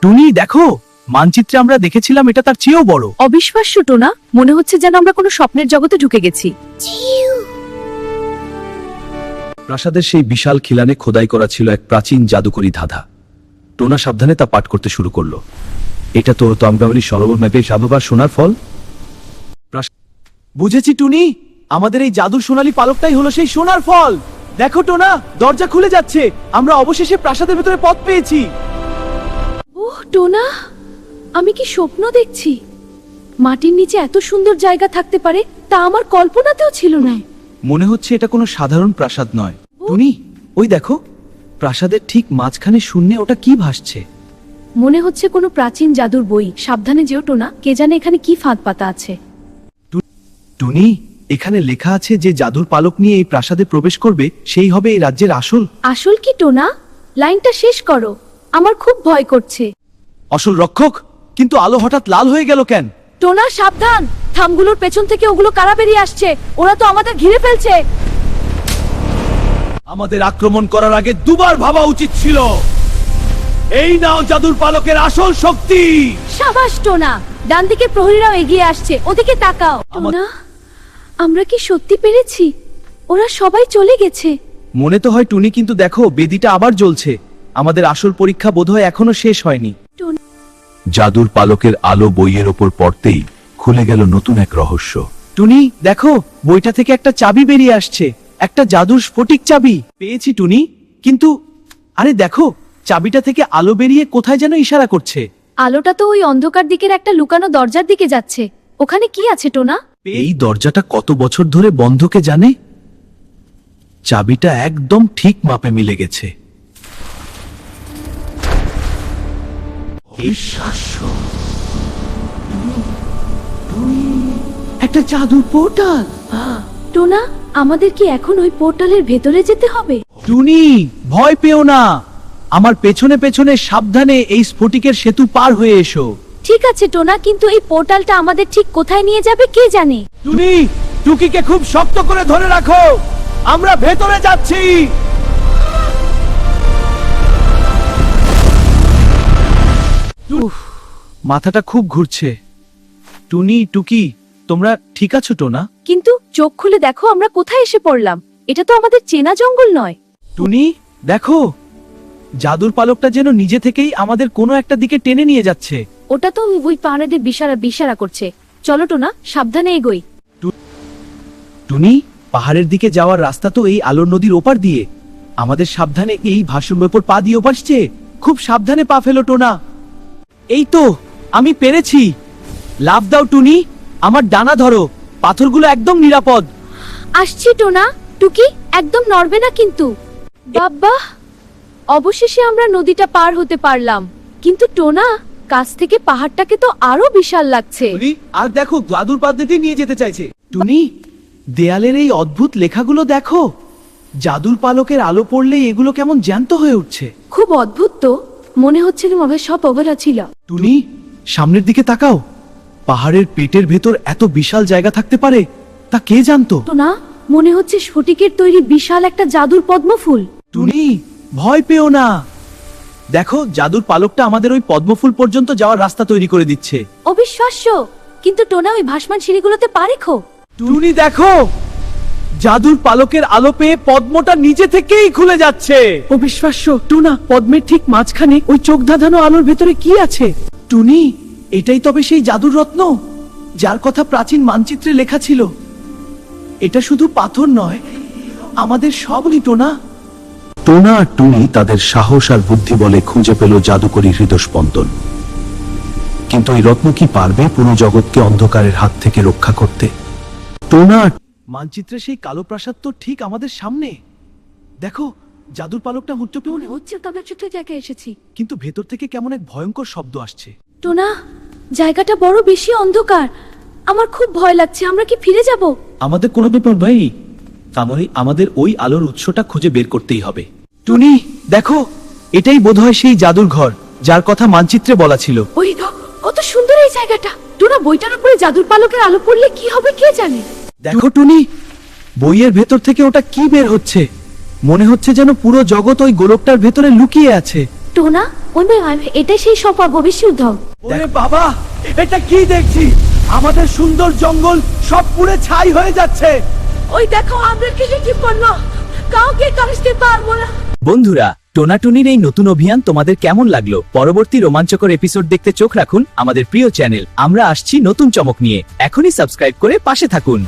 টুনি দেখো, মানচিত্রে আমরা দেখেছিলাম এটা তার চেয়েও বড়। অবিশ্বাস্য টোনা, মনে হচ্ছে যেন আমরা কোনো স্বপ্নের জগতে ঢুকে গেছি। প্রাসাদের সেই বিশাল খিলানে খোদাই করা ছিল এক প্রাচীন জাদুকরী ধাঁধা। টোনা সাবধানে তা পাঠ করতে শুরু করলো। এটা তো তমগাওয়ালি সরোবর ম্যাপে সাববার সোনার ফল। বুঝেছি টুনি, আমাদের এই জাদুর সোনালী পালকটাই হলো সেই সোনার ফল। দেখো টোনা, দরজা খুলে যাচ্ছে, আমরা অবশেষে প্রাসাদের ভেতরে পথ পেয়েছি। ওহ টোনা, আমি কি স্বপ্ন দেখছি? মাটির নিচে এত সুন্দর জায়গা থাকতে পারে তা আমার কল্পনাতেও ছিল না। মনে হচ্ছে এটা কোনো সাধারণ প্রাসাদ নয়। টুনি, ওই দেখো, প্রাসাদের ঠিক মাঝখানে শূন্যে ওটা কি ভাসছে? মনে হচ্ছে কোনো প্রাচীন জাদুর বই। সাবধানে যেও টোনা, কে জানে এখানে কি ফাঁদ পাতা আছে। টুনি, এখানে লেখা আছে যে জাদুর পালক নিয়ে এই প্রাসাদে প্রবেশ করবে সেই হবে এই রাজ্যের আসল। আসল কি টোনা? লাইনটা শেষ করো, আমার খুব ভয় করছে। আসল রক্ষক? কিন্তু আলো হঠাৎ লাল হয়ে গেল কেন? টোনা সাবধান, থামগুলোর পেছন থেকে ওগুলো কারা বেরিয়ে আসছে, ওরা তো আমাদের ঘিরে ফেলছে। আমাদের আক্রমণ করার আগে দুবার ভাবা উচিত ছিল। এই নাও জাদুর পালকের আসল শক্তি। সাবাস টোনা, ডান দিকে প্রহরীরাও এগিয়ে আসছে, ওদিকে তাকাও। টোনা, আমরা কি সত্যি পেরেছি? ওরা সবাই চলে গেছে। মনে তো হয় টুনি, কিন্তু দেখো বেদিটা আবার জ্বলছে। আমাদের আসল পরীক্ষা বোধহয় এখনো শেষ হয়নি। জাদুর পালকের আলো বইয়ের ওপর পড়তেই খুলে গেল নতুন এক রহস্য। টুনি দেখো, বইটা থেকে একটা চাবি বেরিয়ে আসছে, একটা জাদুর স্ফটিক চাবি। পেয়েছি টুনি, কিন্তু আরে দেখো, চাবিটা থেকে আলো বেরিয়ে কোথায় যেন ইশারা করছে। আলোটা তো ওই অন্ধকার দিকের একটা লুকানো দরজার দিকে যাচ্ছে। ওখানে কি আছে টোনা? এই দরজাটা কত বছর ধরে বন্ধ কে জানে? চাবিটা একদম ঠিক মাপে মিলে গেছে। একটা জাদুর পোর্টাল। টোনা, আমাদের কি এখন ওই পোর্টালের ভেতরে যেতে হবে? টুনি, ভয় পেও না, আমার পেছনে পেছনে সাবধানে এই স্ফটিকের সেতু পার হয়ে এসো। ঠিক আছে টোনা, কিন্তু এই পোর্টালটা আমাদের ঠিক কোথায় নিয়ে যাবে কে জানে। টুনি, টুকিকে খুব শক্ত করে ধরে রাখো, আমরা ভেতরে যাচ্ছি। উফ, মাথাটা খুব ঘুরছে। টুনি, টুকি, তোমরা ঠিক আছো টোনা? কিন্তু চোখ খুলে দেখো, আমরা কোথায় এসে পড়লাম। এটা তো আমাদের চেনা জঙ্গল নয়। টুনি দেখো, জাদুর পালকটা যেন নিজে থেকেই আমাদের কোনো একটা দিকে টেনে নিয়ে যাচ্ছে। ওটা তো ওই পাহাড়েদের বিশারা করছে। চলো টোনা, সাবধানে এগোই। টুনি, পাহাড়ের দিকে যাওয়ার রাস্তা তো এই আলোর নদীর ওপার দিয়ে। আমাদের সাবধানে এই ভাসুর ওপর পা দিয়ে ওপারছে। খুব সাবধানে পা ফেলো টোনা। এই তো, আমি পেরেছি। লাফ দাও টুনি, আমার ডানা ধরো, পাথরগুলো একদম নিরাপদ। আসছি টোনা। টুকি, একদম নড়বে না কিন্তু। বাবা, অবশেষে আমরা নদীটা পার হতে পারলাম। কিন্তু টোনা, কাছ থেকে পাহাড়টাকে তো আরো বিশাল লাগছে। টুনি, আর দেখো, জাদুর পদ্ধতি নিয়ে যেতে চাইছে। টুনি, দেয়ালের এই অদ্ভুত লেখাগুলো দেখো। জাদুর পালকের আলো পড়লে এগুলো কেমন জ্যান্ত হয়ে উঠছে। খুব অদ্ভুত তো, মনে হচ্ছে সব অবলা ছিল। টুনি, সামনের দিকে তাকাও। পাহাড়ের পেটের ভেতর এত বিশাল জায়গা থাকতে পারে তা কে জানতো? টোনা, মনে হচ্ছে স্ফটিকের তৈরি বিশাল একটা জাদুর পদ্মফুল। টুনি, ভয় পেও না, দেখো জাদুর পালকটা আমাদের ওই পদ্মফুল পর্যন্ত যাওয়ার রাস্তা তৈরি করে দিচ্ছে। অবিশ্বাস্য, কিন্তু টোনা ওই ভাসমান সিঁড়িগুলোতে পা রেখো। টুনি দেখো, জাদুর পালকের আলো পেয়ে পদ্মটা নিজে থেকেই খুলে যাচ্ছে। অবিশ্বাস্য টুনা, পদ্মের ঠিক মাঝখানে ওই চোখ ধাঁধানো আলোর ভেতরে কি আছে? টুনি, এটাই তবে সেই জাদুর রত্ন যার কথা প্রাচীন মানচিত্রে লেখা ছিল। এটা শুধু পাথর নয়, আমাদের সবই। টোনা টোনা আর টুনি তাদের সাহস আর বুদ্ধি বলে খুঁজে পেল জাদুকরী হৃদস্পন্দন। কিন্তু এই রত্ন কি পারবে পুরো জগৎকে অন্ধকারের হাত থেকে রক্ষা করতে? টোনা, মানচিত্রে সেই কালো প্রাসাদ তো ঠিক আমাদের সামনে। দেখো, জাদুর পালকটা হুট্টো পেয়ে মনে হচ্ছে তবে ছোট জায়গায় এসেছি। কিন্তু ভেতর থেকে কেমন এক ভয়ঙ্কর শব্দ আসছে। টোনা, জায়গাটা বড় বেশি অন্ধকার, আমার খুব ভয় লাগছে। আমরা কি ফিরে যাব? আমাদের কোনো ব্যাপার ভাই, তাহলে আমাদের ওই আলোর উৎসটা খুঁজে বের করতেই হবে। টুনি দেখো, এটাই বোধহয় সেই জাদুর ঘর যার কথা মানচিত্রে বলা ছিল। ওই কত সুন্দর এই জায়গাটা। টোনা, বইটার উপরে জাদুর পালকের আলো পড়লে কি হবে কে জানে। দেখো টুনি, বইয়ের ভেতর থেকে ওটা কি বের হচ্ছে। মনে হচ্ছে যেন পুরো জগৎ ওই গোলকটার ভেতরে লুকিয়ে আছে। টোনা ওই এটা সেই সব ভবিষ্যৎ। ওরে বাবা, এটা কি দেখছি? আমাদের সুন্দর জঙ্গল সব পুড়ে ছাই হয়ে যাচ্ছে। ওই দেখো আমরা কি করলো, কাউকে কাটতে পারবো না। বন্ধুরা, টোনাটুনির এই নতুন অভিযান তোমাদের কেমন লাগলো? পরবর্তী রোমাঞ্চকর এপিসোড দেখতে চোখ রাখুন আমাদের প্রিয় চ্যানেল। আমরা আসছি নতুন চমক নিয়ে। এখনই সাবস্ক্রাইব করে পাশে থাকুন।